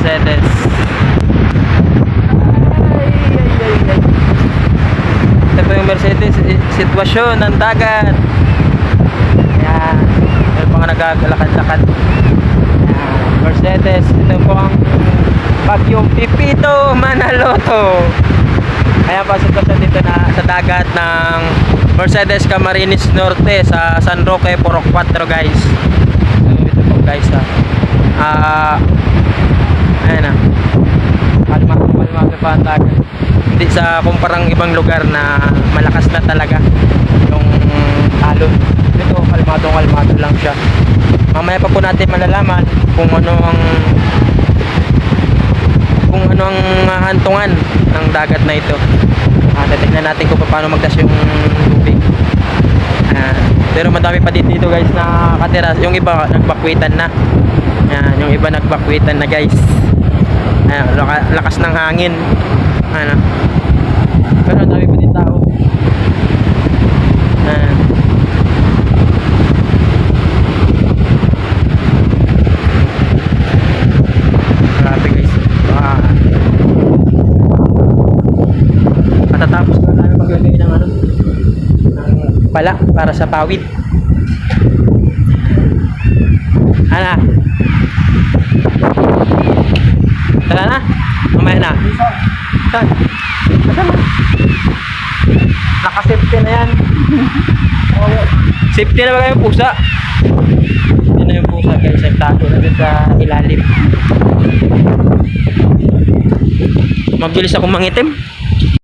Mercedes. Ay. Ito po yung Mercedes, sitwasyon ng dagat. Ayan, meron pa nga nagagalakad-lakad. Ayan, Mercedes, ito po ang Bagyong Pipito Manaloto. Ayan pa, sitwasyon dito na sa dagat ng Mercedes Camarines Norte sa San Roque, Purok 4 guys. So ito po guys ayan na, kalmado pa ang dagat. Hindi sa kumparang ibang lugar na malakas na talaga yung alon. Ito kalmado lang siya. Mamaya pa po natin malalaman kung ano ang hantungan ng dagat na ito. Titignan natin kung paano magdas yung tubig. Pero madami pa dito guys na katira. Yung iba nagbakwitan na. Yung iba nagbakwitan na guys. Lakas ng hangin. Pero madami pa din tao. Grabe guys. Matatapos na tayo maglagay ng pala para sa pawid. Tara na. Mamaya na. Saan? Naka-safety na yan. Safety na ba kayo pusa? Safety na yung pusa guys. Nagtago na dun sa ilalim. Mabilis akong mangitim.